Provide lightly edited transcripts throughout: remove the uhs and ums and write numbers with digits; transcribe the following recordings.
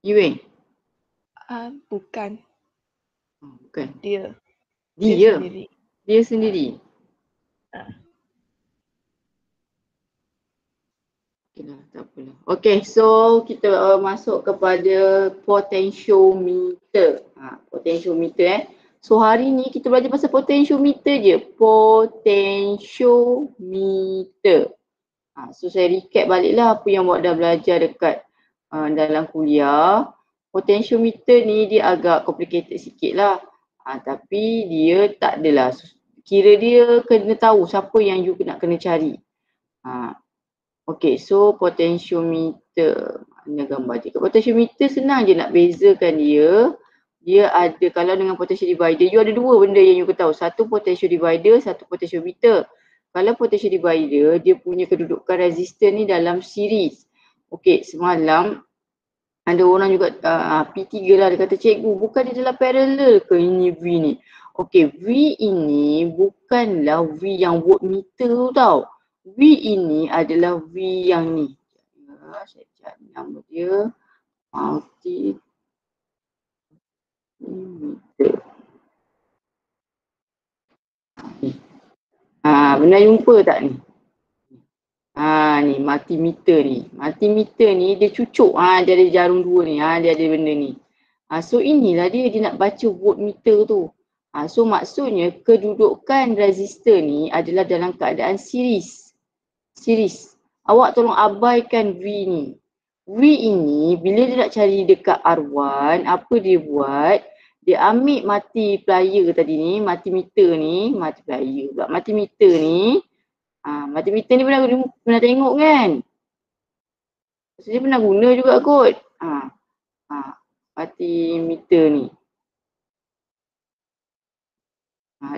Yueng? Bukan. Bukan. Dia Dia? sendiri. Dia sendiri? Okay, tak apalah. Okay, so kita masuk kepada potentiometer. Potentiometer So hari ni kita belajar pasal potentiometer je. Potentiometer. So saya recap baliklah apa yang awak dah belajar dekat dalam kuliah. Potentiometer ni dia agak complicated sikit lah. Tapi dia tak adalah. Kira dia kena tahu siapa yang you nak kena cari. Okay, so potentiometer. Mana gambar dia? Potentiometer senang je nak bezakan dia. Dia ada, kalau dengan potential divider, you ada dua benda yang you kena tahu. Satu potential divider, satu potentiometer. Kalau potential divider, dia punya kedudukan resistor ni dalam series. Okay, semalam ada orang juga P3 lah, dia kata, cikgu, bukan dia dalam parallel ke ini V ni? Okay, V ini bukanlah V yang voltmeter tu tau. V ini adalah V yang ni. Saya cari nama dia. Multimeter. Benar jumpa tak ni? Ni multimeter ni. Multimeter ni dia cucuk. Dia ada jarum dua ni. Dia ada benda ni. So inilah dia nak baca voltmeter tu. So maksudnya kedudukan resistor ni adalah dalam keadaan series. Awak tolong abaikan V ni. V ini bila dia nak cari dekat R1, apa dia buat? Dia ambil multiplier tadi ni, multimeter ni, multimeter ni. Multimeter ni pernah tengok kan? Dia pernah guna juga kot. Multimeter ni.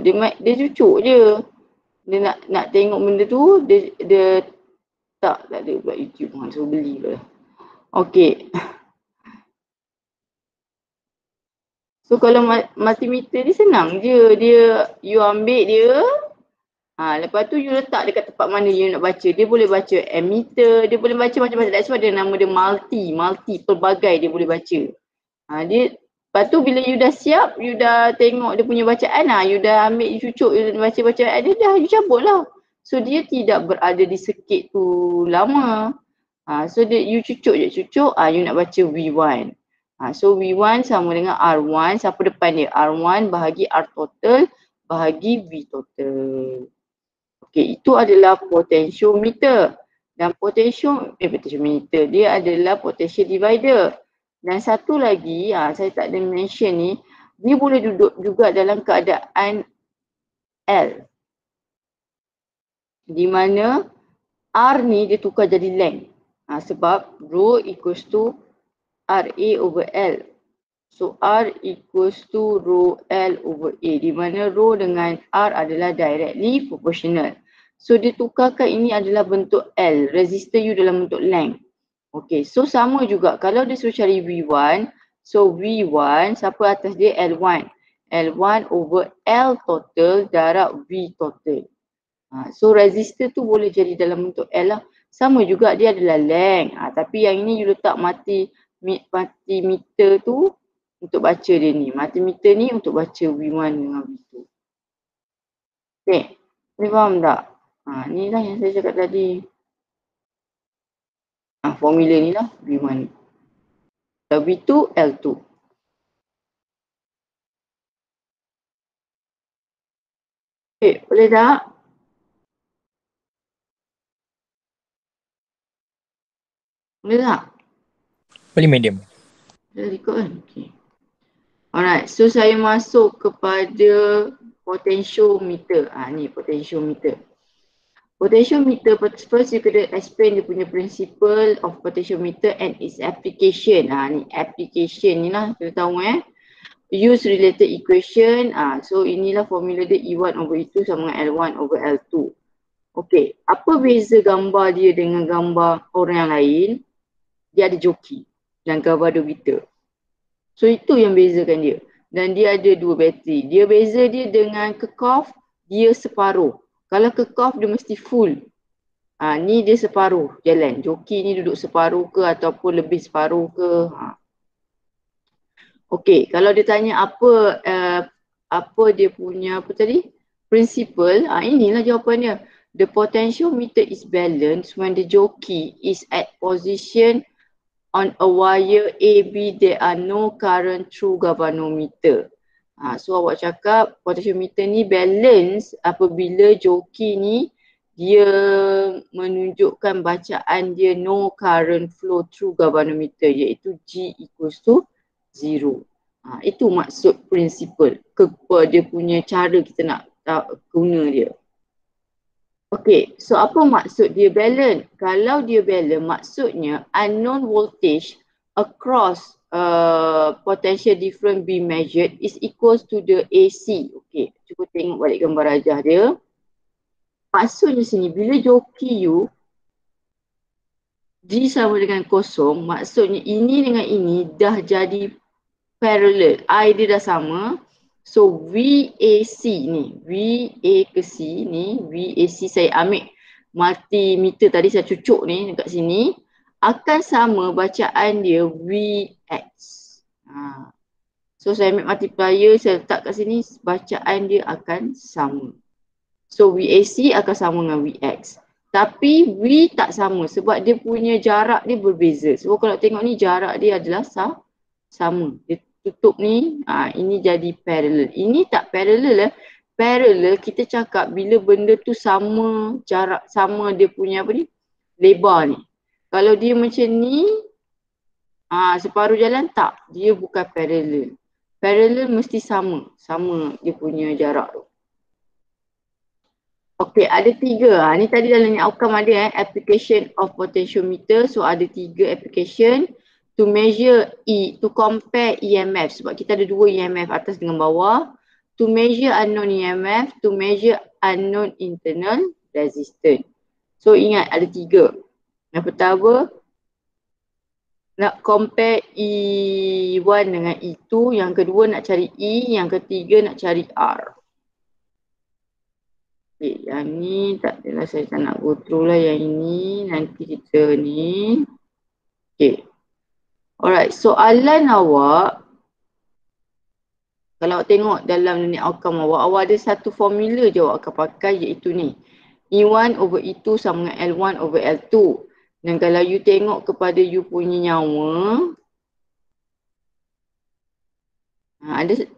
Dia cucuk je. Dia nak tengok benda tu, dia tak ada buat YouTube. So beli pula. Okay. So kalau multimeter ni senang je. You ambil dia. Lepas tu you letak dekat tempat mana you nak baca. Dia boleh baca ammeter, dia boleh baca macam-macam. That's why dia nama dia multi, pelbagai dia boleh baca. Lepas tu bila you dah siap, you dah tengok dia punya bacaan you dah ambil, you cucuk, you baca bacaan dia dah, you cabut lah. So dia tidak berada di circuit tu lama. So you cucuk je, you nak baca V1. So V1 sama dengan R1, siapa depan dia? R1 bahagi R total bahagi V total. Okay, itu adalah potentiometer. Dan potentiometer dia adalah potential divider. Dan satu lagi, saya tak ada mention ni, dia boleh duduk juga dalam keadaan L. Di mana R ni dia tukar jadi length. Sebab rho equals to RA over L. So R equals to rho L over A. Di mana rho dengan R adalah directly proportional. So dia tukarkan ini adalah bentuk L. Resistor you dalam bentuk length. Okay, so sama juga kalau dia suruh cari V1. So V1, siapa atas dia? L1. L1 over L total darab V total. So resistor tu boleh jadi dalam bentuk L lah. Sama juga dia adalah length. Tapi yang ini you letak multimeter tu untuk baca dia ni. Multimeter ni untuk baca V1 dengan V2. Okay, ni faham tak? Ni lah yang saya cakap tadi. Formula ni lah V1. V2, L2. Okay, boleh tak? Boleh tak? Boleh medium. Dah record kan? Okay. Alright, so saya masuk kepada potentiometer. Ni potentiometer. Potentiometer, first you kena explain dia punya principle of potentiometer and its application. Ni application ni lah, kita tahu Use related equation. So inilah formula dia E1 over E2 sama dengan L1 over L2. Okay, apa beza gambar dia dengan gambar orang yang lain? Dia ada joki dan gambar Dobiter. So itu yang bezakan dia. Dan dia ada dua bateri. Dia beza dia dengan Kirchhoff, dia separuh. Kalau Kirchhoff dia mesti full. Ni dia separuh jalan. Joki ni duduk separuh ke ataupun lebih separuh ke. Okey, kalau dia tanya apa dia punya apa tadi? Principle, inilah jawapannya. The potentiometer is balanced when the jockey is at position on a wire AB there are no current through galvanometer. So awak cakap potentiometer ni balance apabila joki ni dia menunjukkan bacaan dia no current flow through galvanometer, iaitu G equals to 0. Itu maksud principle, dia punya cara kita nak guna dia. Okay, so apa maksud dia balance? Kalau dia balance, maksudnya unknown voltage across potential difference being measured is equals to the AC. Okay, cuba tengok balik gambar rajah dia. Maksudnya sini, bila joki you G sama dengan kosong, maksudnya ini dengan ini dah jadi parallel. I dia dah sama. So VAC ni, VA ke C ni, VAC saya ambil multimeter tadi saya cucuk ni dekat sini, akan sama bacaan dia VX. So saya ambil multiplier, saya letak kat sini, bacaan dia akan sama. So VAC akan sama dengan VX. Tapi V tak sama sebab dia punya jarak dia berbeza. So kalau tengok ni jarak dia adalah sama. Dia tutup ni, ini jadi parallel. Ini tak parallel . Parallel kita cakap bila benda tu sama jarak, sama dia punya apa ni, lebar ni. Kalau dia macam ni, separuh jalan tak, dia bukan parallel. Parallel mesti sama dia punya jarak tu. Okey, ada 3. Ni tadi dalam ni outcome ada application of potentiometer. So ada 3 application to measure to compare EMF sebab kita ada 2 EMF atas dengan bawah. To measure unknown EMF, to measure unknown internal resistance. So ingat ada 3. Yang pertama nak compare E1 dengan E2, yang kedua nak cari E, yang ketiga nak cari R. Okay, yang ni tak adalah, saya tak nak go through lah yang ini, nanti kita ni. Okay. Alright, soalan awak, kalau awak tengok dalam ni outcome awak ada satu formula je awak akan pakai, iaitu ni. E1 over E2 sama dengan L1 over L2. Dan kalau you tengok kepada you punya nyawa,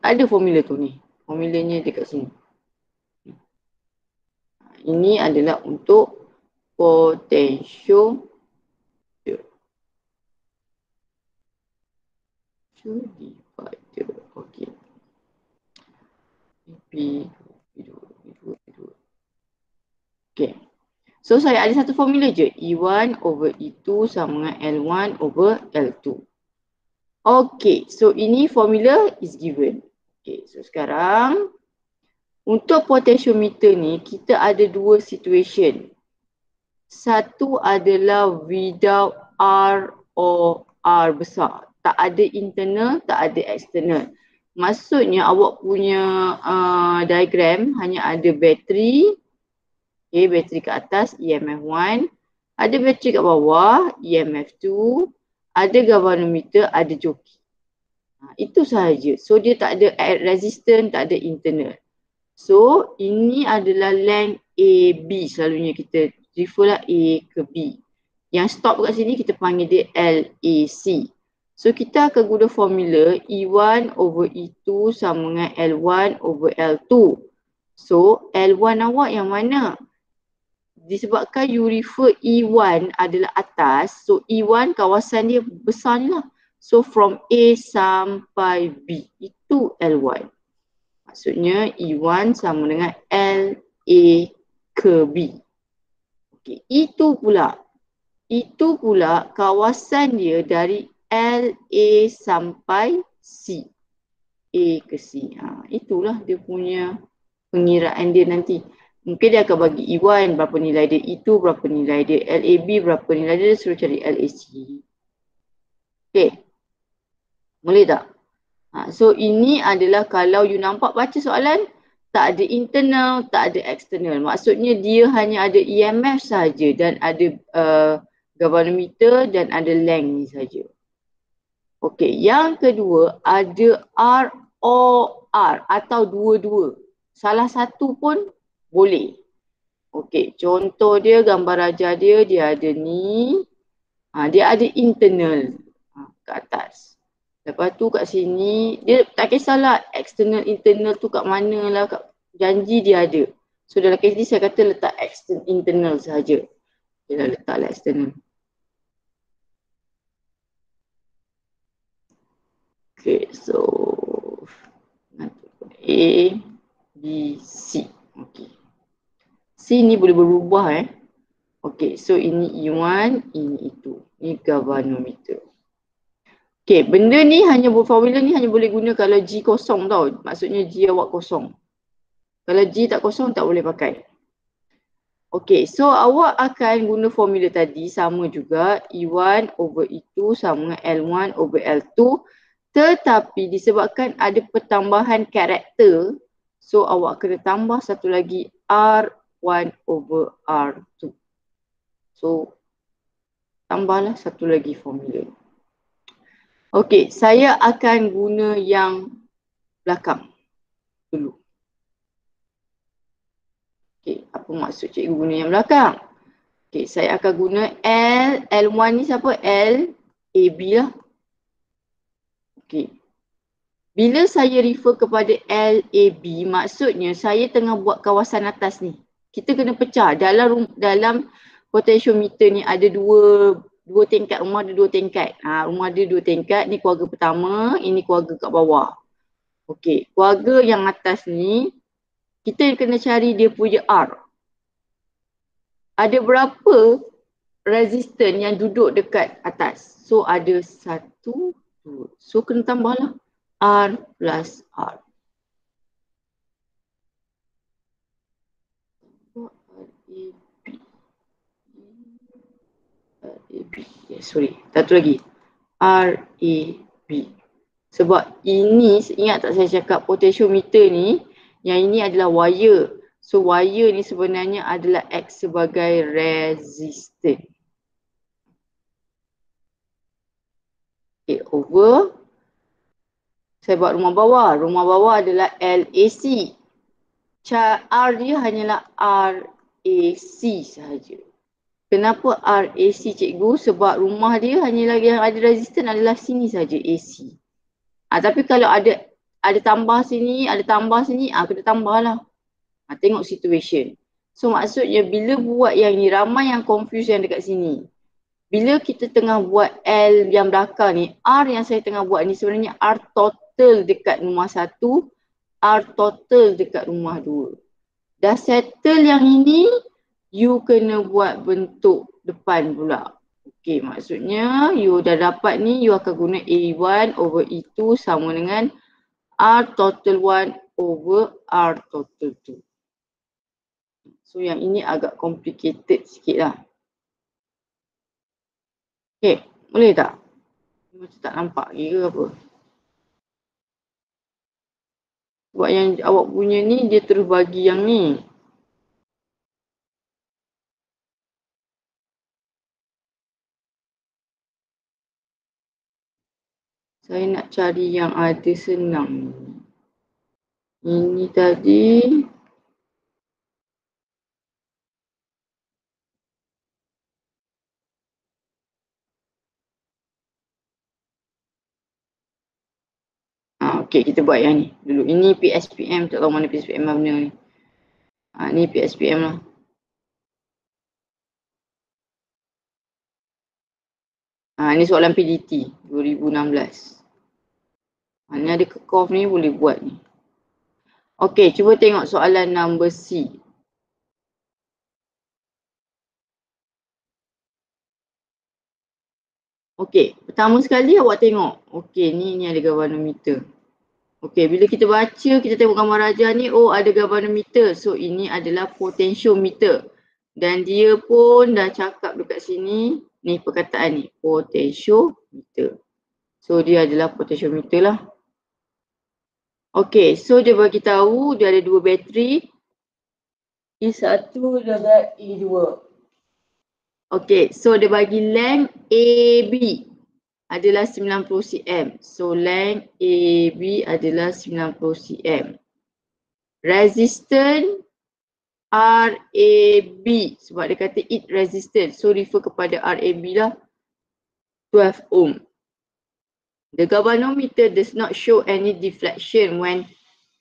ada formula tu ni. Formulanya dekat sini. Ini adalah untuk potentiometer. Okey. Okey. So saya ada satu formula je. E1 over E2 sama dengan L1 over L2. Okey. So ini formula is given. Okey. So sekarang untuk potentiometer ni kita ada 2 situation. Satu adalah without R or R besar. Tak ada internal, tak ada external. Maksudnya awak punya diagram hanya ada bateri. Okay, bateri ke atas EMF 1. Ada bateri kat bawah EMF 2. Ada galvanometer, ada joki. Itu sahaja. So dia tak ada resistance, tak ada internal. So ini adalah length AB, selalunya kita refer lah A ke B. Yang stop kat sini kita panggil dia LAC. So kita akan guna formula E1 over E2 sama dengan L1 over L2. So L1 awak yang mana? Disebabkan you refer E1 adalah atas, so E1 kawasan dia besar ni lah. So from A sampai B, itu L1. Maksudnya E1 sama dengan LA ke B. Okey, itu pula kawasan dia dari LA sampai C. A ke C. Itulah dia punya pengiraan dia nanti. Mungkin dia akan bagi E1 berapa nilai dia, E2 berapa nilai dia, LAB berapa nilai dia, suruh cari LAC. Okey. Boleh tak? So ini adalah kalau you nampak baca soalan, tak ada internal, tak ada external. Maksudnya dia hanya ada EMF saja dan ada galvanometer dan ada length ni saja. Okey, yang kedua ada ROR atau dua-dua. Salah satu pun boleh. Okey, contoh dia gambar raja dia ada ni. Dia ada internal kat atas. Lepas tu kat sini, dia tak kisahlah external, internal tu kat mana lah, kat janji dia ada. So dalam kes ni saya kata letak internal sahaja. Dia dah letaklah external. Okay, so A, B, C. Okay. C ni boleh berubah Okay, so ini E1, ini E2. Ini galvanometer. Okay, benda ni hanya formula ni hanya boleh guna kalau G kosong tau. Maksudnya G awak kosong. Kalau G tak kosong tak boleh pakai. Okay, so awak akan guna formula tadi sama juga. E1 over E2 sama L1 over L2. Tetapi disebabkan ada pertambahan karakter, so awak kena tambah satu lagi R1 over R2. So tambahlah satu lagi formula. Okey, saya akan guna yang belakang dulu. Okey, apa maksud cikgu guna yang belakang? Okey, saya akan guna L1 ni siapa? L, AB lah. Okey. Bila saya refer kepada LAB, maksudnya saya tengah buat kawasan atas ni. Kita kena pecah. Dalam potentiometer ni ada dua tingkat. Rumah ada dua tingkat. Rumah ada dua tingkat. Ni keluarga pertama, ini keluarga kat bawah. Okey, keluarga yang atas ni, kita kena cari dia punya R. Ada berapa resistor yang duduk dekat atas? So ada 1, 2. So kena tambahlah. R plus R. RAB. Sorry, satu lagi. RAB. Sebab ini, ingat tak saya cakap potentiometer ni, yang ini adalah wire. So wire ni sebenarnya adalah act sebagai resistor. Okay, over. Saya buat rumah bawah. Rumah bawah adalah LAC. R dia hanyalah RAC sahaja. Kenapa RAC cikgu? Sebab rumah dia hanyalah yang ada resistor adalah sini saja AC. Tapi kalau ada tambah sini, kena tambah lah. Tengok situation. So maksudnya bila buat yang ni, ramai yang confuse yang dekat sini. Bila kita tengah buat L yang belakang ni, R yang saya tengah buat ni sebenarnya R total dekat rumah 1, R total dekat rumah 2. Dah settle yang ini, you kena buat bentuk depan pula. Okay, maksudnya you dah dapat ni, you akan guna A1 over E2 sama dengan R total 1 over R total 2. So yang ini agak complicated sikit lah. Okay, boleh tak? Macam tak nampak lagi ke apa? Sebab yang awak punya ni, dia terus bagi yang ni. Saya nak cari yang ada senang. Ini tadi. Okey, kita buat yang ni dulu. Ini PSPM, tak tahu mana PSPM mana ni. Ni PSPM lah. Ni soalan PDT 2016. Ni ada kekof ni, boleh buat ni. Okey, cuba tengok soalan number C. Okey, pertama sekali awak tengok. Okey, ni ada galvanometer. Okey, bila kita baca, kita tengok gambar raja ni, oh ada galvanometer. So ini adalah potentiometer. Dan dia pun dah cakap dekat sini, ni perkataan ni, potentiometer. So dia adalah potentiometer lah. Okey, so dia bagi tahu dia ada dua bateri. E1 dengan E2. Okey, so dia bagi length AB. adalah 90 cm. So length AB adalah 90 cm. Resistance RAB, sebab dia kata it resistance, so refer kepada RAB lah, 12 ohm. The galvanometer does not show any deflection when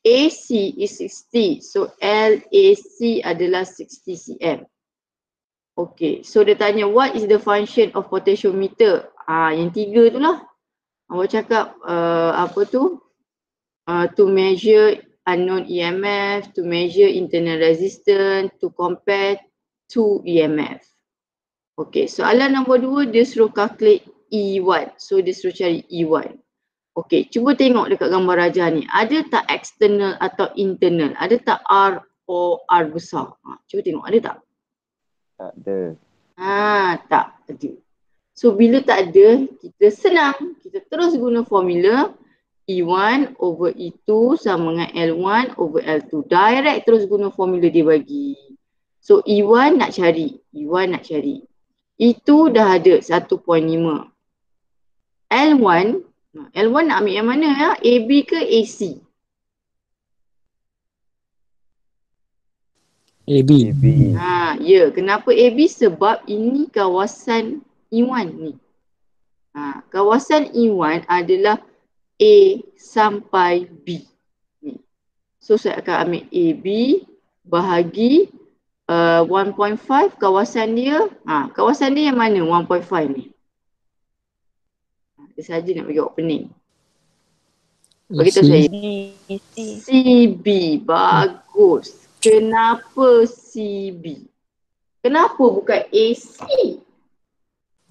AC is 60, so LAC adalah 60 cm. Okay, so dia tanya what is the function of potentiometer? Yang tiga tu lah. Awak cakap apa tu? To measure unknown EMF, to measure internal resistance, to compare two EMF. Okay, soalan nombor 2 dia suruh calculate E1. So dia suruh cari E1. Okay, cuba tengok dekat gambar rajah ni. Ada tak external atau internal? Ada tak R or R besar? Cuba tengok, ada tak? Tak ada. Tak ada. So bila tak ada, kita senang. Kita terus guna formula E1 over E2 sama dengan L1 over L2. Direct terus guna formula dia bagi. So E1 nak cari. E1 nak cari. E2 dah ada 1.5. L1 nak ambil yang mana ya? AB ke AC? AB. AB. Ya, kenapa AB? Sebab ini kawasan E1 ni. Kawasan E1 adalah A sampai B. Ni. So saya akan ambil AB bahagi 1.5 kawasan dia. Kawasan dia yang mana 1.5 ni? Dia saja nak bagi awak pening. Beritahu saya. CB. Bagus. Kenapa CB? Kenapa bukan AC?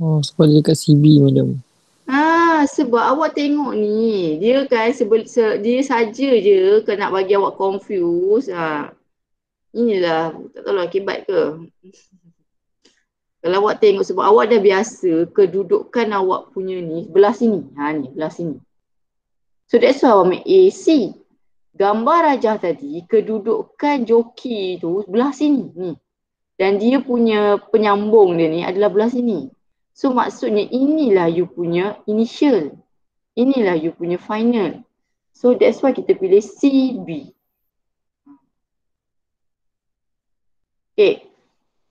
Oh, sebab dia dekat CB, madam. Sebab awak tengok ni. Dia kan dia saja je nak bagi awak confuse. Inilah. Tak tahu lah akibat ke. Kalau awak tengok sebab awak dah biasa kedudukan awak punya ni belah sini. Ni belah sini. So that's why awak ambil AC. Gambar rajah tadi, kedudukan joki tu belah sini ni. Dan dia punya penyambung dia ni adalah belah sini. So maksudnya inilah you punya initial. Inilah you punya final. So that's why kita pilih CB. Okay.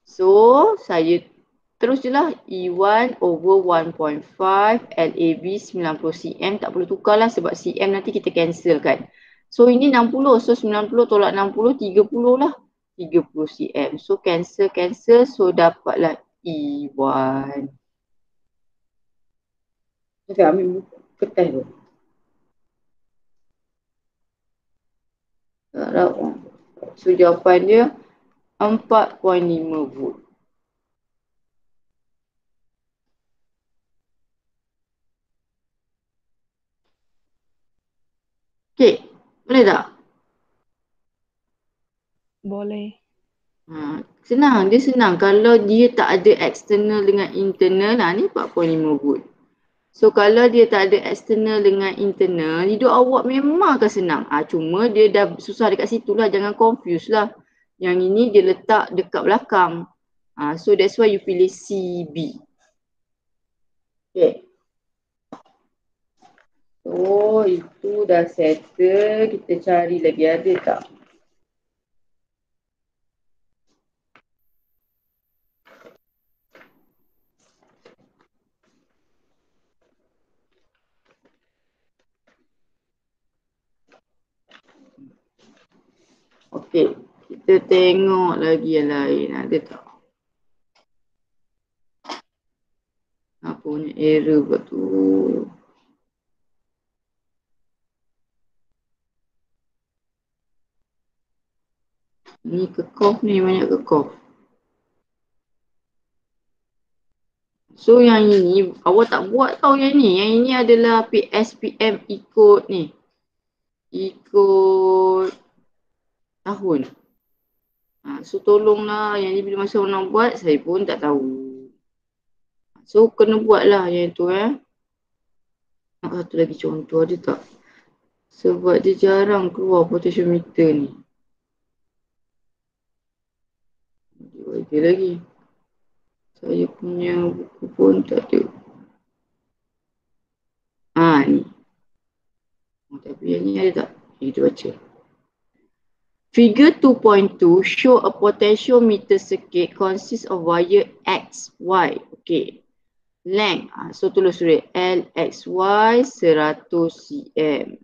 So saya terus je lah E1 over 1.5 LAB 90 cm. Tak perlu tukar lah sebab cm nanti kita cancel kan. So ini 60. So 90 tolak 60, 30 lah. 30 cm. So cancel. So dapatlah E1. Saya ambil kertas tu. So jawapan dia 4.5 volt. Okay, boleh tak? Boleh. Senang, dia senang. Kalau dia tak ada external dengan internal, ni 4.5 volt. So kalau dia tak ada external dengan internal, hidup awak memang akan senang. Cuma dia dah susah dekat situ lah, jangan confuse lah. Yang ini dia letak dekat belakang. So that's why you pilih CB. Okay. So itu dah settle, kita cari lagi ada tak? Okey, kita tengok lagi yang lain. Ada tak? Apa punya error buat tu? Ni kekof ni, banyak kekof. So yang ini, awak tak buat tau yang ni. Yang ini adalah SPM ikut ni. Ikut tahun. So tolonglah yang ni bila masa orang buat, saya pun tak tahu. So kena buat lah yang tu satu lagi contoh ada tak? Sebab dia jarang keluar potentiometer ni. Dia lagi. Saya punya buku pun tak ada. Tapi yang ni ada tak? Kita baca. Figure 2.2 show a potentiometer circuit consists of wire X, Y. Okay. Length. So tulis dulu. LXY 100 cm.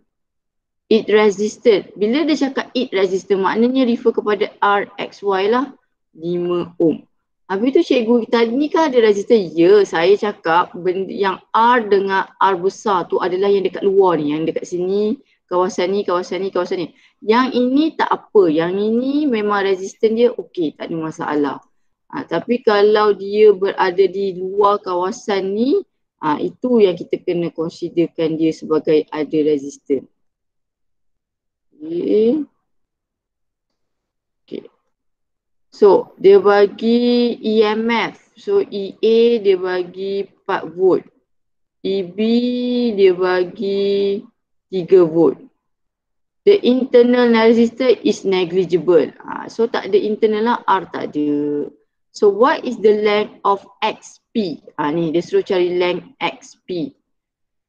It resisted. Bila dia cakap it resisted, maknanya refer kepada RXY lah. 5 ohm. Habis tu cikgu tadi ni kan ada resistor. Ya, saya cakap benda yang R dengan R besar tu adalah yang dekat luar ni. Yang dekat sini, kawasan ni, kawasan ni, kawasan ni. Yang ini tak apa. Yang ini memang resistor dia okey, tak ada masalah. Tapi kalau dia berada di luar kawasan ni, itu yang kita kena considerkan dia sebagai ada resistor. Okay. So, dia bagi EMF. So, EA dia bagi 4 volt. EB dia bagi 3 volt. The internal resistor is negligible. So, tak ada internal lah, R tak ada. So, what is the length of XP? Ni, dia suruh cari length XP.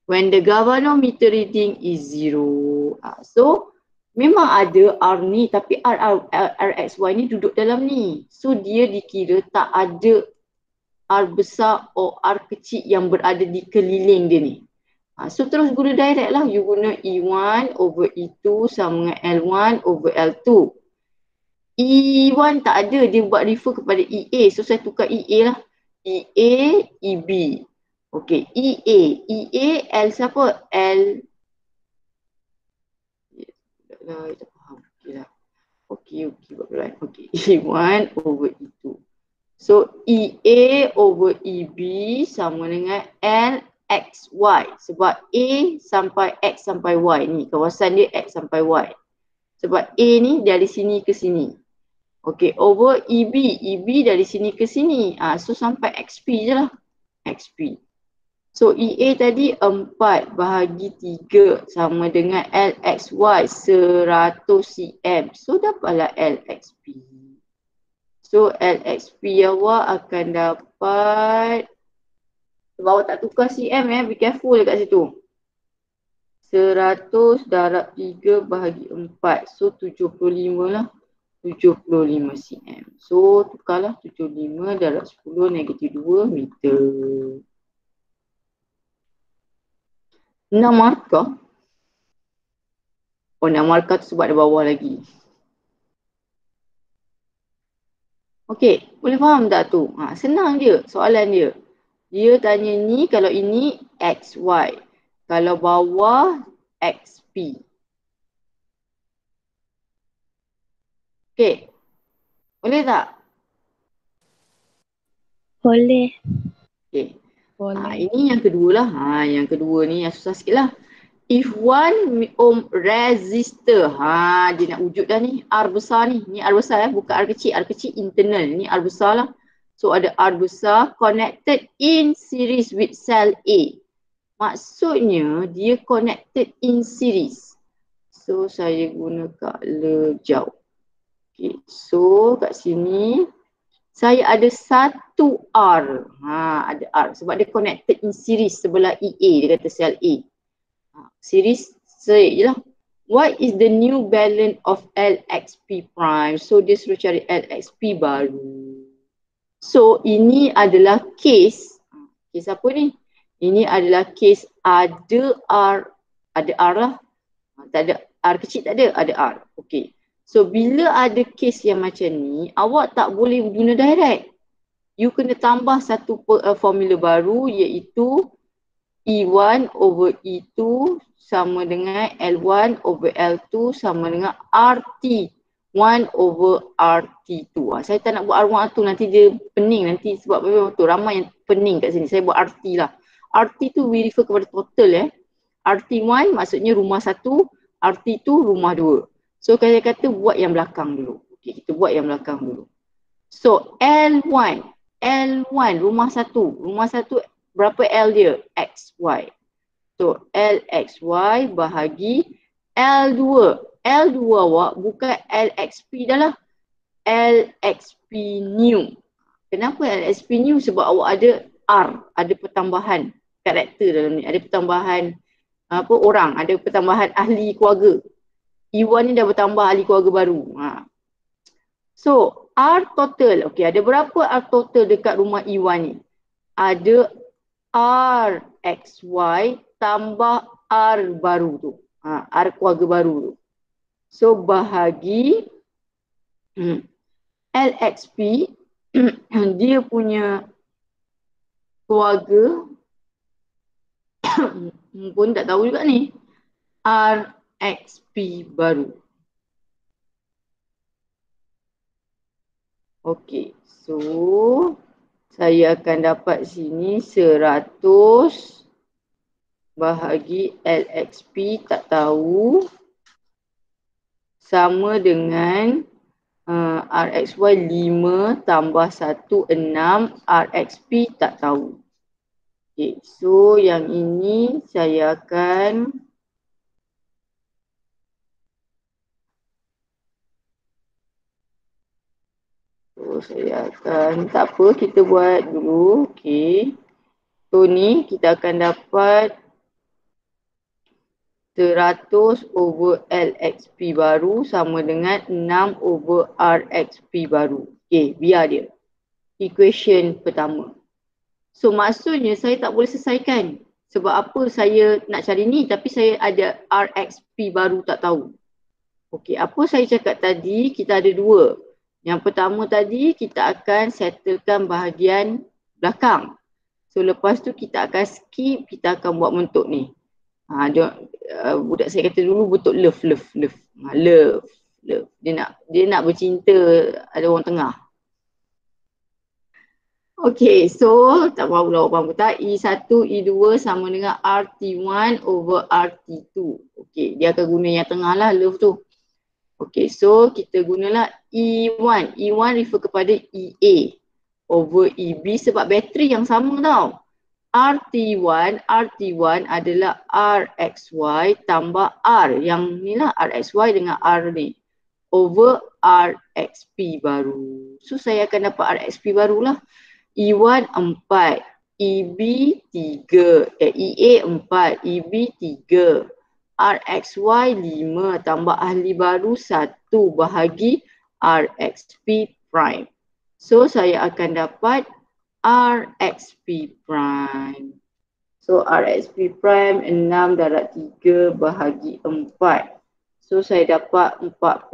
When the galvanometer reading is 0. So, memang ada R ni tapi RXY ni duduk dalam ni. So dia dikira tak ada R besar atau R kecil yang berada di keliling dia ni. So terus guna direct lah. You guna E1 over E2 sama dengan L1 over L2. E1 tak ada. Dia buat refer kepada EA. So saya tukar EA lah. EA, EB. Okay. EA. EA, L siapa? L. Kita faham. Okay lah. Okay. Okay. E1 over E2. So, EA over EB sama dengan LXY. Sebab A sampai X sampai Y ni. Kawasan dia X sampai Y. Sebab A ni dari sini ke sini. Okay. Over EB. EB dari sini ke sini. So, sampai XP je lah. XP. So EA tadi 4 bahagi 3 sama dengan LXY 100 cm. So dapatlah LXP. So LXP awak akan dapat, sebab awak tak tukar cm be careful dekat situ. 100 darab 3 bahagi 4. So 75 lah. 75 cm. So tukarlah 75 darab 10 negatif 2 meter. 6 markah. Oh, 6 markah tu sebab ada bawah lagi. Okey, boleh faham tak tu? Senang je soalan dia. Dia tanya ni, kalau ini XY. Kalau bawah XP. Okey. Boleh tak? Boleh. Okey. Boleh. Ini yang kedua lah. Yang kedua ni yang susah sikit lah. If 1 ohm resistor, dia nak wujud dah ni, R besar ni. Ni R besar bukan R kecil. R kecil internal. Ni R besar lah. So ada R besar connected in series with cell A. Maksudnya dia connected in series. So saya guna color hijau. Okay. So kat sini saya ada satu R. Ada R. Sebab dia connected in series sebelah EA. Dia kata cell A. Series straight je lah. What is the new balance of LXP prime? So dia suruh cari LXP baru. So ini adalah case. Case apa ni? Ini adalah case ada R. Ada R lah. Tak ada R kecil, tak ada. Ada R. Okay. So bila ada case yang macam ni, awak tak boleh guna direct. You kena tambah satu formula baru, iaitu E1 over E2 sama dengan L1 over L2 sama dengan RT1 over RT2. Saya tak nak buat R1 R2, nanti dia pening nanti sebab betul ramai yang pening kat sini. Saya buat RT lah. RT tu we refer kepada total RT1 maksudnya rumah 1, RT2 rumah 2. So saya kata buat yang belakang dulu. Okay, kita buat yang belakang dulu. So L1 rumah 1. Rumah 1 berapa L dia? XY. So LXY bahagi L2. L2 awak bukan LXP dah lah. LXP new. Kenapa LXP new? Sebab awak ada R. Ada pertambahan karakter dalam ni. Ada pertambahan orang, ada pertambahan ahli keluarga. Iwan ni dah bertambah ahli keluarga baru. So, R total. Okey, ada berapa R total dekat rumah Iwan ni? Ada R XY tambah R baru tu. R keluarga baru tu. So, bahagi LXP, dia punya keluarga pun tak tahu juga ni. RXP baru. Okey, so saya akan dapat sini 100 bahagi LXP tak tahu sama dengan RXY 5 tambah 1, 6, RXP tak tahu. Okay, so yang ini saya akan tak apa, kita buat dulu. Okay. So ni kita akan dapat 100 over LXP baru sama dengan 6 over RXP baru. Okay, biar dia. Equation pertama. So maksudnya saya tak boleh selesaikan. Sebab apa saya nak cari ni tapi saya ada RXP baru tak tahu. Okay, apa saya cakap tadi, kita ada dua. Yang pertama tadi kita akan settlekan bahagian belakang. So lepas tu kita akan skip, kita akan buat bentuk ni. Budak saya kata dulu bentuk love. Dia nak bercinta ada orang tengah. Okay, so tak tahu apa tak. E1, E2 sama dengan RT1 over RT2. Okay, dia akan guna yang tengah lah love tu. Okay, so kita gunalah E1. E1 refer kepada EA over EB sebab bateri yang sama tau. RT1 adalah RXY tambah R. Yang ni lah RXY dengan R ni. Over RXP baru. So saya akan dapat RXP barulah. E1 4, EB 3, EA 4, EB 3, RXY 5 tambah ahli baru 1 bahagi RXP prime. So saya akan dapat RXP prime. So RXP prime 6 darab 3 bahagi 4. So saya dapat 4.5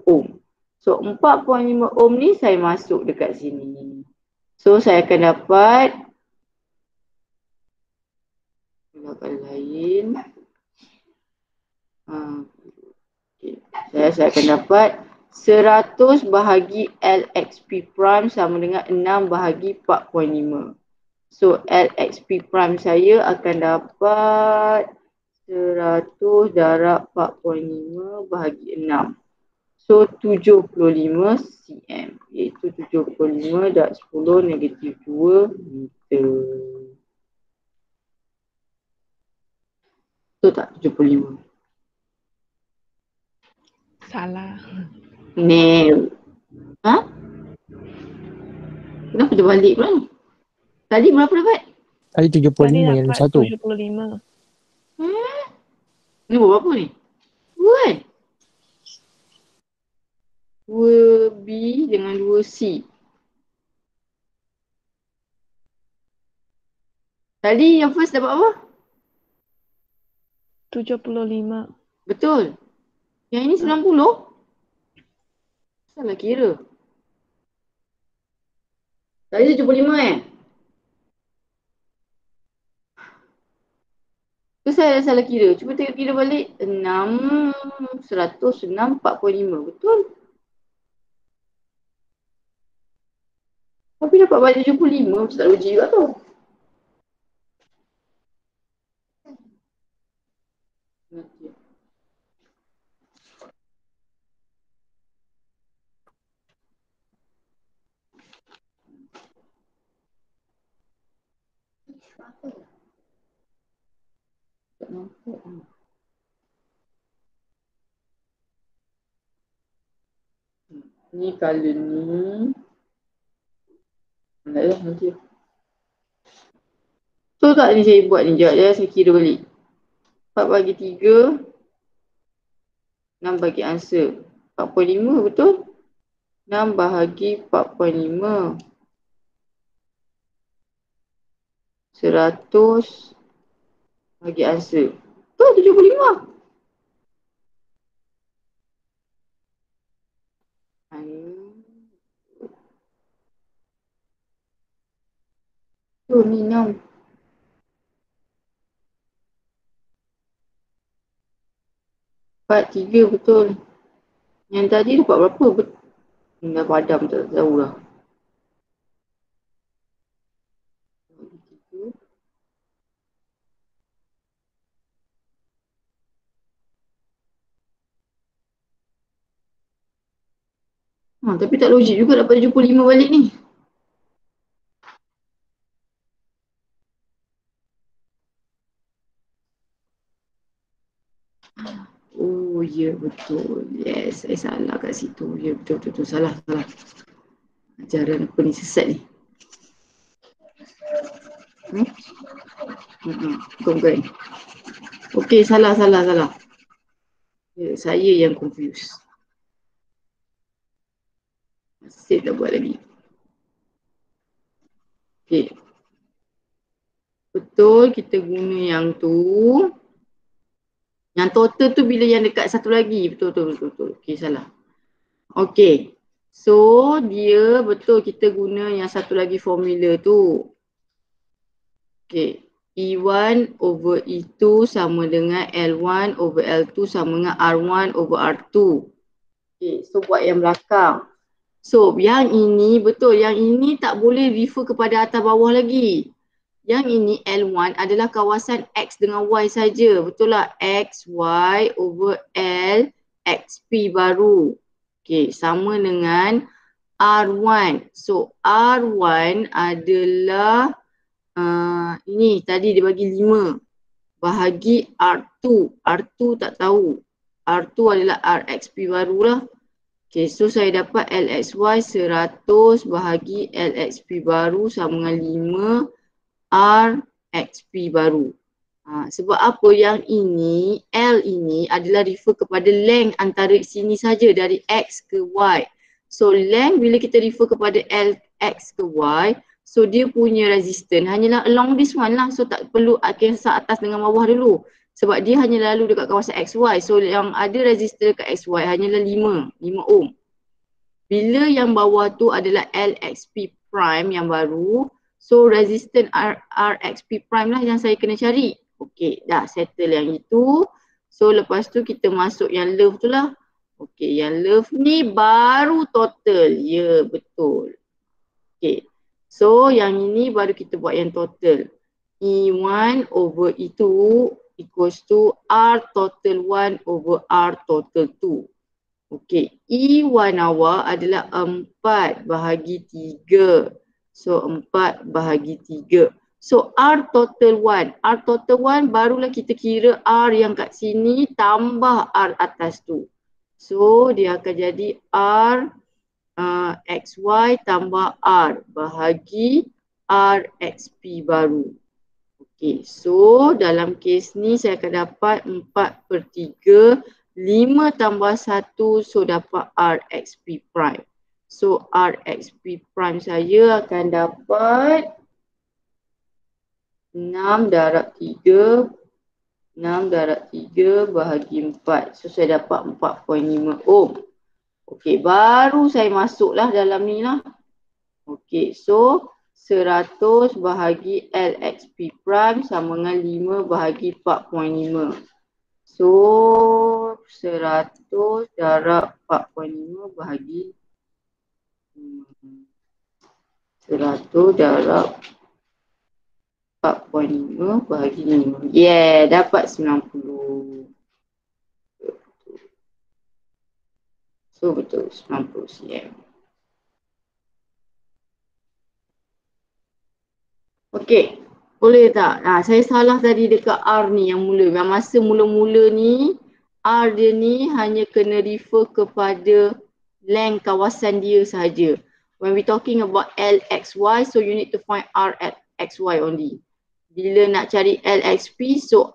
ohm. So 4.5 ohm ni saya masuk dekat sini. So saya akan dapat belakang lain. Okay. Saya akan dapat 100 bahagi LXP prime sama dengan 6 bahagi 4.5. So LXP prime saya akan dapat 100 darab 4.5 bahagi 6. So 75 cm, iaitu 75 darab 10 negatif 2 meter. Betul tak 75? Salah. Nel. Kenapa dia balik pula ni? Tadi berapa dapat? Tadi 75 yang dapat 1. 75. Ni berapa ni? 2 kan? 2B dengan 2C. Tadi yang first dapat apa? 75. Betul. Yang ini 90? Salah kira. Tadi 75 Tu saya salah kira. Cuba tengok kira balik. 6, 106, 4.5. Betul? Tapi dapat balik 75. Macam tak logik juga tu. Tak nampak. Ni colour ni. Nak lah nanti. Betul tak ni saya buat ni? Sekejap saya kira balik. bagi 3. 6 bagi answer. 4.5 betul? 6 bahagi 4.5. 100 bagi answer. Betul 75. Tu ni 6. Empat, 3 betul. Yang tadi dapat berapa? Dah padam tak tahu lah. Tapi tak logik juga dapat 75 balik ni. Oh ya betul. Yes, saya salah kat situ. Ya betul. Salah. Ajaran apa ni sesat ni. Bukan. Okey, salah. Ya, saya yang confused. Masih tak buat lagi. Okey. Betul, kita guna yang tu. Yang total tu bila yang dekat satu lagi. Betul. Okey, salah. Okey. So, dia betul kita guna yang satu lagi formula tu. Okey. E1 over E2 sama dengan L1 over L2 sama dengan R1 over R2. Okey, so buat yang belakang. So, yang ini betul. Yang ini tak boleh refer kepada atas bawah lagi. Yang ini L1 adalah kawasan X dengan Y saja. Betul lah? X, Y over L, XP baru. Okey, sama dengan R1. So, R1 adalah ini tadi dia bagi 5 bahagi R2. R2 tak tahu. R2 adalah RXP barulah. Okay, so saya dapat LXY 100 bahagi LXP baru sama dengan 5 RXP baru. Sebab apa yang ini, L ini adalah refer kepada length antara sini saja dari X ke Y. So length bila kita refer kepada L, X ke Y, so dia punya resistance hanyalah along this one lah. So tak perlu kisah atas dengan bawah dulu. Sebab dia hanya lalu dekat kawasan XY. So yang ada resistance dekat XY hanyalah 5 ohm. Bila yang bawah tu adalah LXP prime yang baru, so resistance RXP prime lah yang saya kena cari. Okey, dah settle yang itu. So lepas tu kita masuk yang love tu lah. Okey, yang love ni baru total. Ya, betul. Okey. So yang ini baru kita buat yang total. E1 over E2 equals to R total 1 over R total 2. Okey, E1 awak adalah 4 bahagi 3. So 4 bahagi 3. So R total 1. R total 1 barulah kita kira R yang kat sini tambah R atas tu. So dia akan jadi R XY tambah R bahagi RXP baru. Okey, so dalam kes ni saya akan dapat 4/3, 5 tambah 1, so dapat RXP prime. So RXP prime saya akan dapat 6 darab 3 bahagi 4. So saya dapat 4.5 ohm. Okey, baru saya masuklah dalam ni lah. Okey, so 100 bahagi LXP prime sama dengan 5 bahagi 4.5. So 100 darab 4.5 bahagi 100 darab 4.5 bahagi 5. Yeah, dapat 90. So betul 90 cm. Okey, boleh tak? Saya salah tadi dekat R ni yang mula. Yang masa mula-mula ni, R dia ni hanya kena refer kepada length kawasan dia sahaja. When we talking about LXY, so you need to find R at XY only. Bila nak cari LXP, so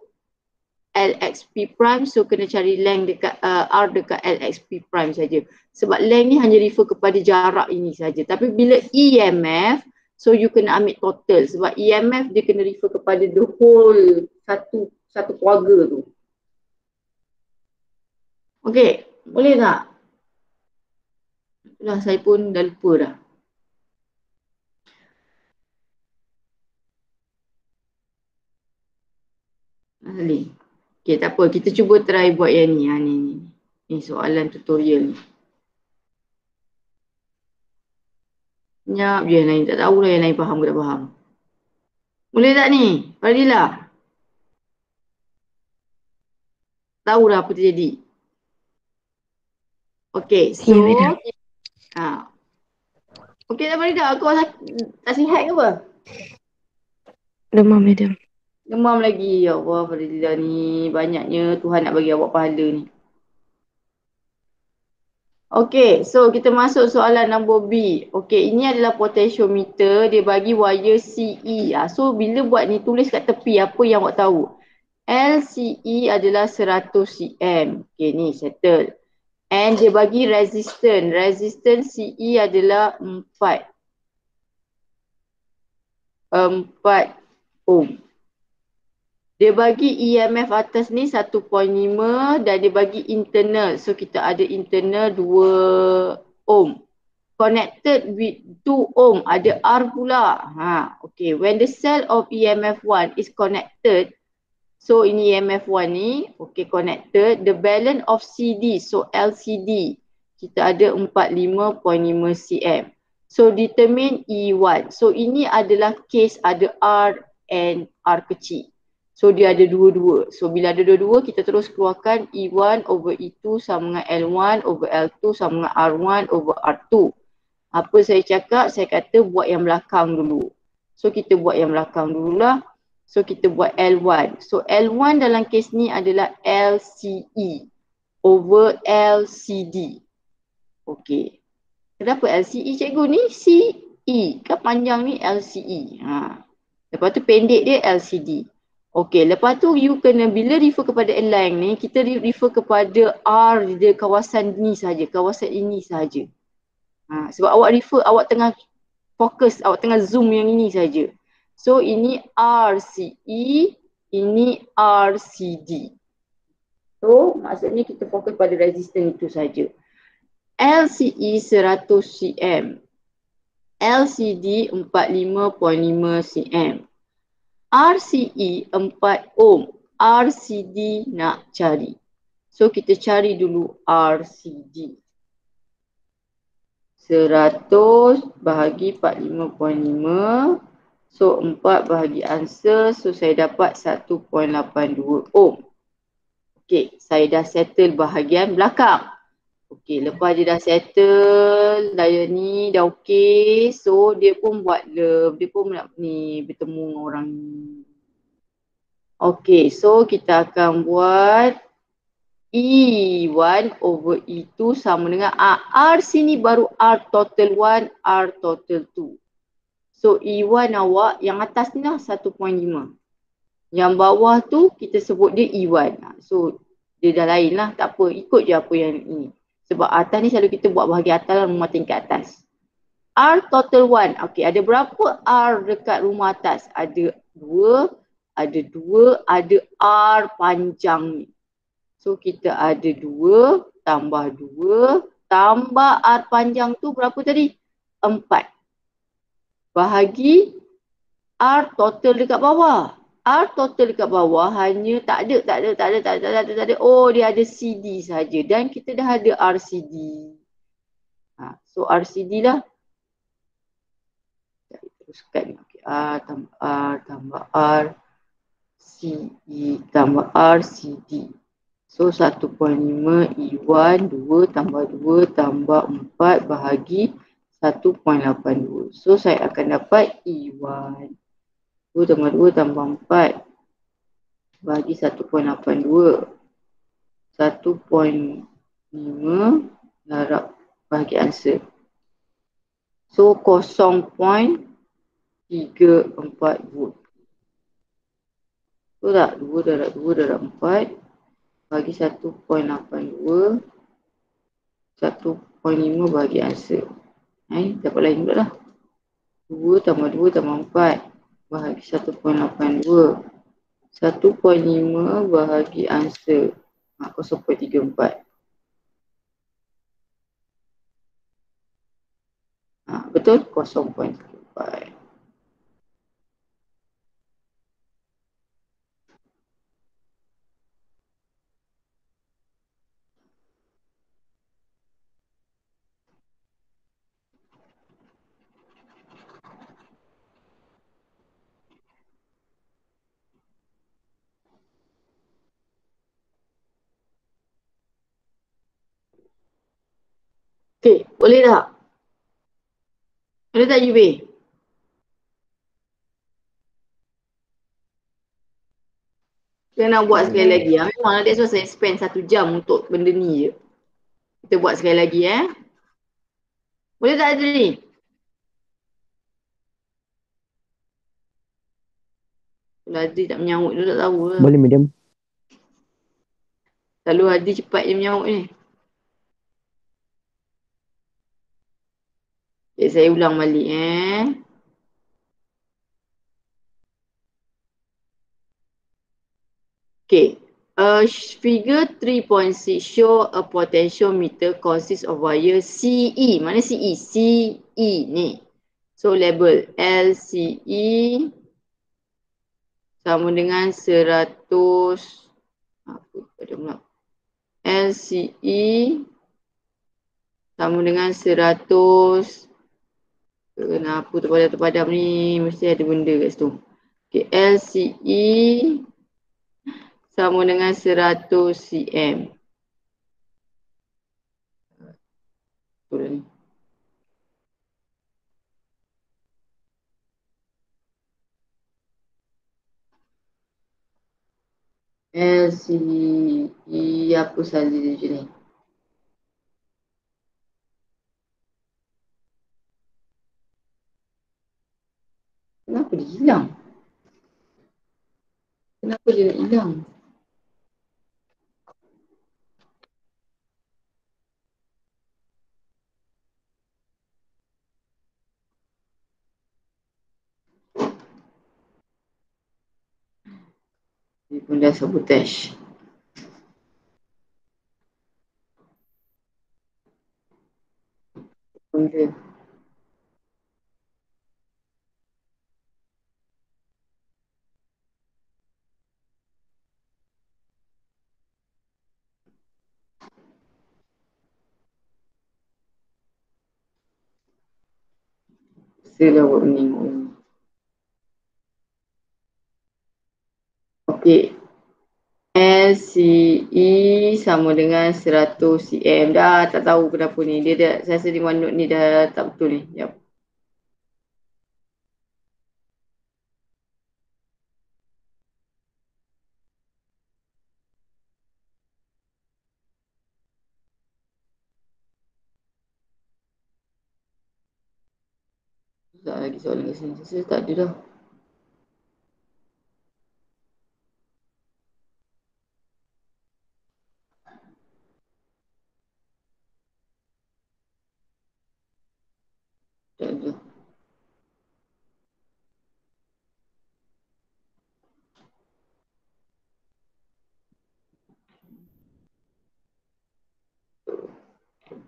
LXP prime, so kena cari length dekat R dekat LXP prime saja. Sebab length ni hanya refer kepada jarak ini saja. Tapi bila EMF, so you kena ambil total. Sebab EMF dia kena refer kepada the whole satu keluarga tu. Okey, boleh tak? Itulah, saya pun dah lupa dah. Boleh. Okey, tak apa. Kita cuba try buat yang ni. Ni soalan tutorial ni. Sekejap je, yang lain tak tahu lah, yang lain faham ke tak faham. Boleh tak ni? Fadila? Tahu dah apa terjadi? Okey, so okey tak Fadila, kau tak sihat ke apa? Demam, madam. Demam lagi. Ya Allah, Fadila ni banyaknya Tuhan nak bagi awak pahala ni. Okey, so kita masuk soalan nombor B. Okey, ini adalah potentiometer. Dia bagi wire CE. So, bila buat ni, tulis kat tepi apa yang awak tahu. LCE adalah 100 cm. Okey, ni settle. And dia bagi resistance. Resistance CE adalah 4 ohm. Dia bagi EMF atas ni 1.5 dan dia bagi internal. So kita ada internal 2 ohm. Connected with 2 ohm, ada R pula. Okay. When the cell of EMF 1 is connected, so ini EMF 1 ni, okay, connected. The balance of CD, so LCD, kita ada 45.5 cm. So determine E1. So ini adalah case ada R and R kecil. So dia ada dua-dua. So bila ada dua-dua, kita terus keluarkan E1 over E2 sama dengan L1 over L2 sama dengan R1 over R2. Apa saya cakap? Saya kata buat yang belakang dulu. So kita buat yang belakang dululah. So kita buat L1. So L1 dalam kes ni adalah LCE over LCD. Okey. Kenapa LCE cikgu ni? CE. Kan panjang ni LCE. Lepas tu pendek dia LCD. Okey, lepas tu you kena bila refer kepada length ni, kita refer kepada R di kawasan ni saja, kawasan ini saja. Sebab awak tengah fokus, awak tengah zoom yang ini saja. So ini RCE, ini RCD. So maksudnya kita fokus pada resistance itu saja. LCE 100 cm. LCD 45.5 cm. RCE 4 ohm. RCD nak cari. So kita cari dulu RCD. 100 bahagi 45.5. So 4 bahagi answer. So saya dapat 1.82 ohm. Okey, saya dah settle bahagian belakang. Okey, lepas dia dah settle, daya ni dah okey. So dia pun buat love, dia pun nak ni bertemu dengan orang ni. Okey, so kita akan buat E1 over E2 sama dengan R sini baru R total 1, R total 2. So E1 awak yang atas ni lah 1.5. Yang bawah tu kita sebut dia E1. So dia dah lain lah, tak apa, ikut je apa yang ini. Sebab atas ni selalu kita buat bahagian atas lah, rumah tingkat atas. R total 1. Okey, ada berapa R dekat rumah atas? Ada 2, ada R panjang ni. So kita ada 2 tambah 2 tambah R panjang tu berapa tadi? 4. Bahagi R total dekat bawah. R total dekat bawah hanya tak ada. Oh, dia ada CD saja dan kita dah ada RCD. So RCD lah. Teruskan. Okay. R tambah R CE tambah RCD. So 1.5 E1 2 tambah 2 tambah 4 bahagi 1.82. So saya akan dapat E1. 2 tambah 2 tambah 4 bagi 1.82. 1.5 darab bagi answer. So 0.34 volt. Betul tak? 2 darab 2 darab 4 bagi 1.82. 1.5 bagi answer. Dapat lain pula lah. 2 tambah 2 tambah 4 bahagi 1.82. 1.5 bahagi answer. 0.34. Betul? 0.34. Okey, boleh tak? Boleh tak UB? Kita nak buat sekali lagi. Memanglah that's why saya spend 1 jam untuk benda ni je. Kita buat sekali lagi Boleh tak Adri? Kalau Adri tak menyaut dia tak tahu lah. Boleh madam. Selalu Adri cepat je menyaut ni. Okay, saya ulang balik Okay. Figure 3.6 show a potentiometer consists of wire CE. Mana CE? CE ni. So label LCE sama dengan 100. Apa pada pula? LCE sama dengan 100. Kenapa terpadam-terpadam ni? Mesti ada benda kat situ. Okay, LCE sama dengan 100 cm. Betul ni. LCE apa sahaja dia macam ni. Kenapa dia hilang? Kenapa dia nak hilang? Dia pun dah sabotage. Benda. Saya dah buat ni. Okey. LCE sama dengan 100 cm. Dah tak tahu kenapa ni. Dia dah, saya rasa di OneNote ni dah tak betul ni. Sekejap. Tak lagi soalan kat sini. Saya tak ada dah. Tak ada.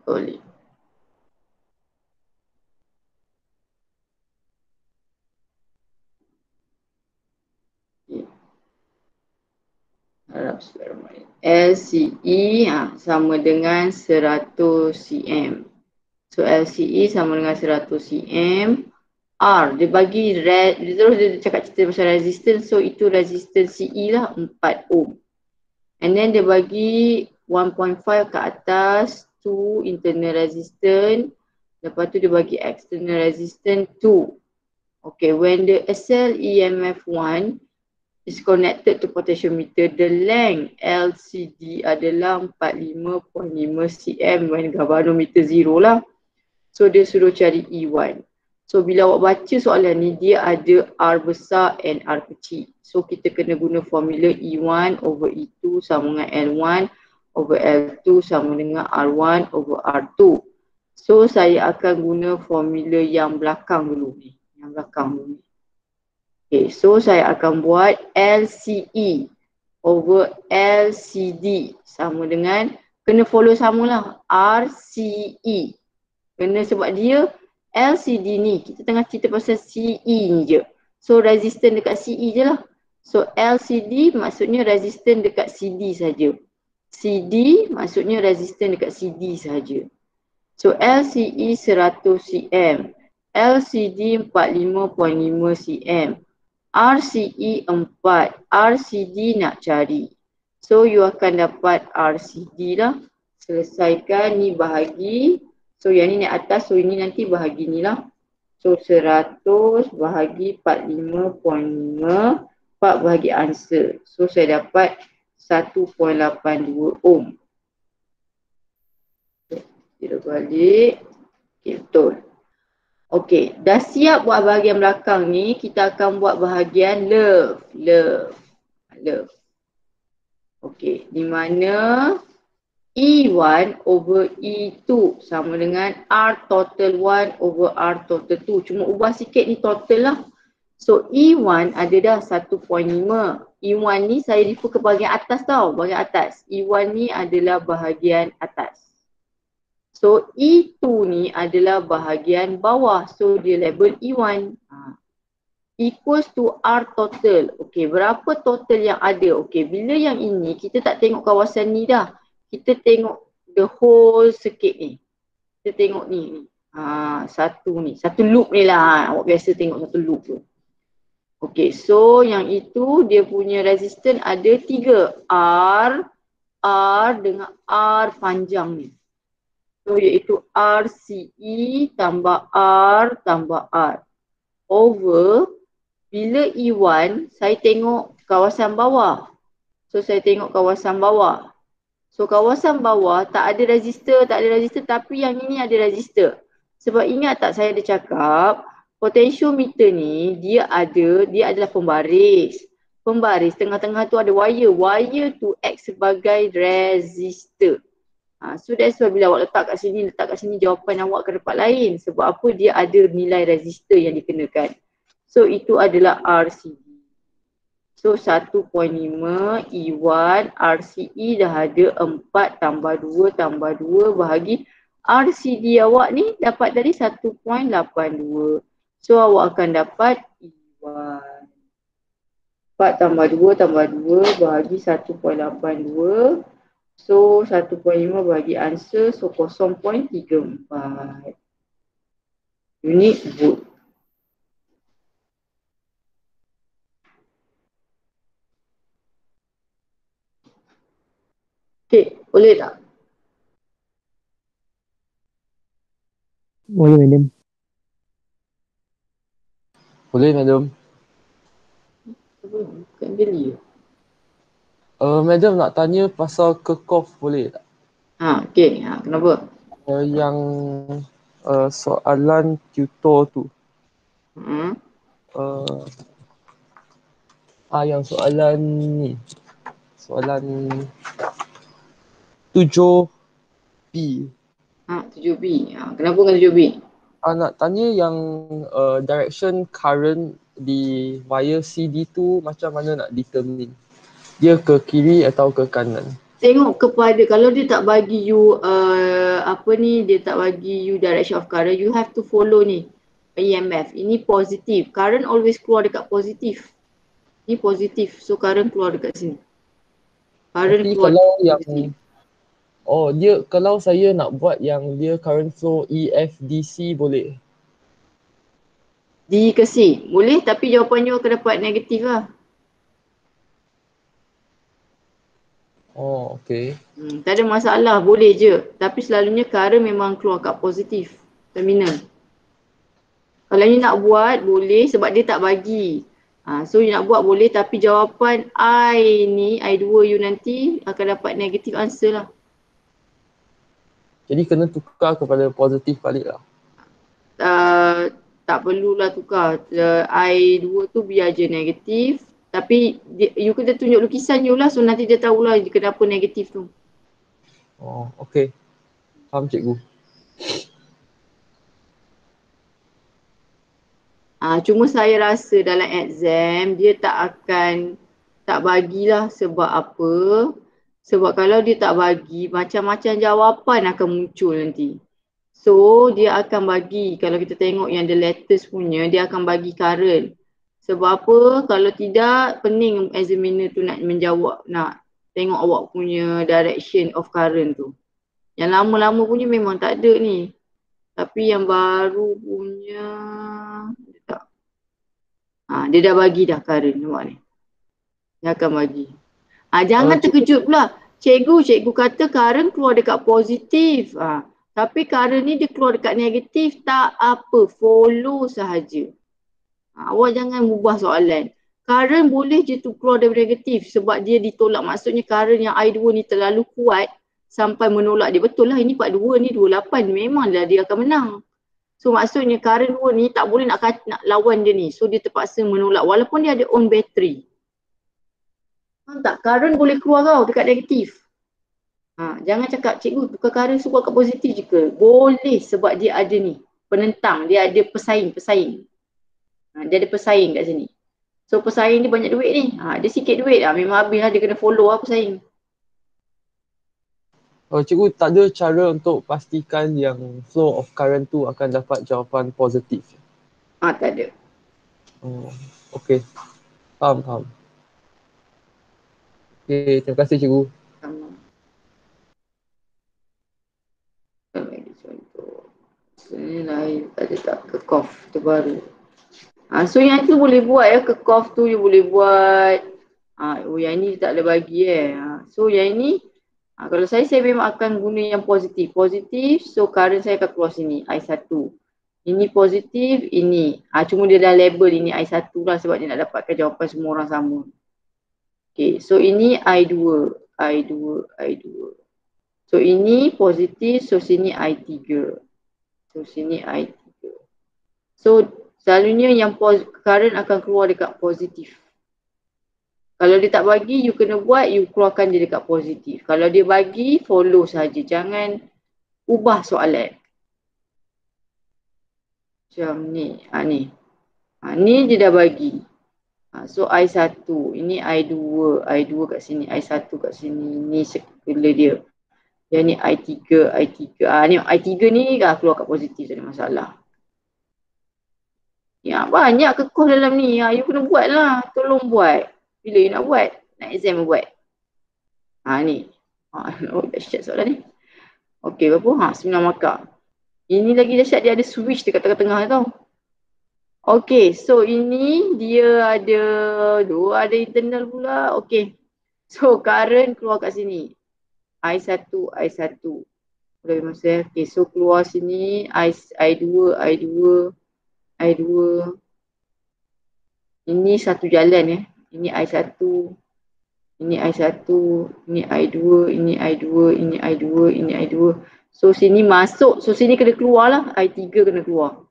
Boleh. LCE sama dengan 100 cm. So LCE sama dengan 100 cm. R dia bagi dia terus dia cakap cerita pasal resistance, so itu resistance CE lah 4 ohm. And then dia bagi 1.5 ke atas 2 internal resistance. Lepas tu dia bagi external resistance 2. Okay, when the cell EMF 1 is connected to potentiometer, the length LCD adalah 45.5 cm when galvanometer 0 lah. So dia suruh cari E1. So bila awak baca soalan ni, dia ada R besar and R kecil. So kita kena guna formula E1 over E2 sama dengan L1 over L2 sama dengan R1 over R2. So saya akan guna formula yang belakang dulu ni. Yang belakang dulu ni. Okay, so saya akan buat LCE over LCD sama dengan, kena follow samalah, RCE. Kena sebab dia LCD ni, kita tengah cerita pasal CE ni je. So resistant dekat CE je lah. So LCD maksudnya resistant dekat CD saja. CD maksudnya resistant dekat CD saja. So LCE 100 cm, LCD 45.5 cm, RCE 4, RCD nak cari. So you akan dapat RCD lah. Selesaikan ni bahagi. So yang ni naik atas, so ini nanti bahagi ni lah. So 100 bahagi 45.5, 4 bahagi answer. So saya dapat 1.82 ohm. Kira balik. Okay, betul. Okay, dah siap buat bahagian belakang ni, kita akan buat bahagian love. Okay, di mana E1 over E2 sama dengan R total 1 over R total 2. Cuma ubah sikit ni total lah. So E1 ada dah 1.5. E1 ni saya refer ke bahagian atas tau, bahagian atas. E1 ni adalah bahagian atas. So E2 ni adalah bahagian bawah. So dia label E1. Equals to R total. Okay, berapa total yang ada? Okay, bila yang ini kita tak tengok kawasan ni dah. Kita tengok the whole circuit ni. Kita tengok ni. Satu ni. Satu loop ni lah. Awak biasa tengok satu loop tu. Okay, so yang itu dia punya resistance ada 3. R dengan R panjang ni. So iaitu RCE tambah R tambah R. Over, bila E1, saya tengok kawasan bawah. So saya tengok kawasan bawah. So kawasan bawah tak ada resistor, tapi yang ini ada resistor. Sebab ingat tak saya ada cakap, potentiometer ni dia adalah pembaris. Pembaris tengah-tengah tu ada wire. Wire tu act sebagai resistor. So that's why bila awak letak kat sini jawapan awak ke tempat lain. Sebab apa? Dia ada nilai resistor yang dikenakan. So itu adalah RCD. So 1.5 E1 RCE dah ada 4 tambah 2 tambah 2 bahagi RCD awak ni dapat dari 1.82. So awak akan dapat E1. 4 tambah 2 tambah 2 bahagi 1.82. So 1.5 bahagi answer, so 0.34 unit volt. Okay, boleh tak? Boleh, madam. Boleh, madam. Bukan beli. Madam nak tanya pasal Kirchhoff boleh tak? Okay. Kenapa? Yang soalan tutor tu. Yang soalan ni. Soalan 7B. 7B. Kenapa dengan 7B? Nak tanya yang direction current di wire CD tu macam mana nak determine? Dia ke kiri atau ke kanan? Tengok kepada, kalau dia tak bagi you dia tak bagi you direction of current, you have to follow ni EMF. Ini positif. Current always keluar dekat positif. Ni positif. So current keluar dekat sini. Current Tapi keluar kalau yang positif. dia kalau saya nak buat yang dia current flow EFDC boleh? D ke C? Boleh, tapi jawapannya akan dapat negatif lah. Okay. Tak ada masalah, boleh je. Tapi selalunya current memang keluar kat positif terminal. Kalau you nak buat, boleh sebab dia tak bagi. So you nak buat boleh, tapi jawapan I2 you nanti akan dapat negatif answer lah. Jadi kena tukar kepada positif balik lah. tak perlulah tukar. I2 tu biar je negatif. Tapi you kena tunjuk lukisan you lah. So nanti dia tahulah kenapa negatif tu. Oh, okey. Faham cikgu. Cuma saya rasa dalam exam dia tak bagilah sebab apa. Sebab kalau dia tak bagi, macam-macam jawapan akan muncul nanti. So dia akan bagi, kalau kita tengok yang the latest punya, dia akan bagi current. Sebab apa? Kalau tidak, pening examiner tu nak menjawab, nak tengok awak punya direction of current tu. Yang lama-lama punya memang tak ada ni. Tapi yang baru punya, dia tak. Dia dah bagi dah current, nampak ni. Dia akan bagi. Jangan terkejut pula. Cikgu kata current keluar dekat positif. Tapi current ni dia keluar dekat negatif. Tak apa, follow sahaja. Awak jangan ubah soalan. Current boleh je tu keluar dari negatif sebab dia ditolak. Maksudnya current yang I2 ni terlalu kuat sampai menolak dia. Betul lah, ini 42 ni 28. Memanglah dia akan menang. So maksudnya current 2 ni tak boleh nak lawan dia ni. So dia terpaksa menolak walaupun dia ada on battery. Tak, current boleh keluar tau dekat negatif. Jangan cakap cikgu tukar current suka kat positif je ke? Boleh sebab dia ada ni. Penentang, dia ada pesaing. Dia ada pesaing kat sini. So pesaing dia banyak duit ni. Dia sikit duit memang habis lah, dia kena follow pesaing. Cikgu, tak ada cara untuk pastikan yang flow of current tu akan dapat jawapan positif? Tak ada. Oh, okey. Faham. Okey, terima kasih cikgu. Sama. Lagi contoh. Sebenarnya lain, ada tak ke-cough terbaru. So yang tu boleh buat ya, ke-cough tu you boleh buat. Yang ni tak ada bagi So yang ini, kalau saya memang akan guna yang positif. Positif, so current saya akan keluar sini, I1. Ini positif, ini. Cuma dia dah label ini I1 lah sebab dia nak dapatkan jawapan semua orang sama. Okay, so ini I2. So ini positif, so sini I3. So sini I3. So selalunya yang current akan keluar dekat positif. Kalau dia tak bagi, you kena buat, you keluarkan dia dekat positif. Kalau dia bagi, follow saja. Jangan ubah soalan. Macam ni. Ni dia dah bagi. So I1, ini I2 kat sini, I1 kat sini, ni circular dia. Yang ni I3. Ni I3 ni dah keluar kat positif, tak ada masalah. Banyak kekos dalam ni, you kena buat lah, tolong buat. Bila you nak buat? Nak exam buat. Ni. Dahsyat soalan ni. Okey, berapa? 9 markah. Ini lagi dahsyat, dia ada switch dekat tengah-tengah tau. Okey, so ini dia ada internal pula. Okey. So current keluar kat sini. I1. Boleh masa. Okey, so keluar sini I2. Ini satu jalan Ini I1. Ini I1, ini I2, ini I2, ini I2, ini I2. So sini masuk, so sini kena keluar lah. I3 kena keluar.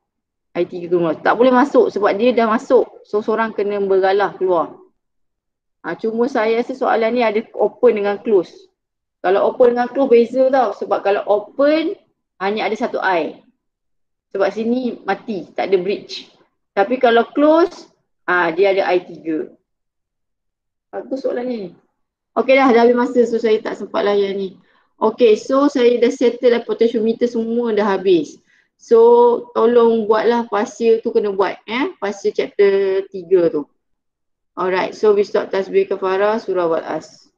Tak boleh masuk sebab dia dah masuk. So seorang kena bergalah keluar. Cuma saya rasa soalan ni ada open dengan close. Kalau open dengan close beza tau. Sebab kalau open hanya ada satu I. Sebab sini mati, tak ada bridge. Tapi kalau close, dia ada I3. Bagus soalan ni. Okey dah habis masa, so saya tak sempat layan ni. Okey, so saya dah settle lah potentiometer semua dah habis. So tolong buatlah pasir tu, kena buat pasir chapter 3 tu. Alright, so we start tasbih kafarah surah Wal-As.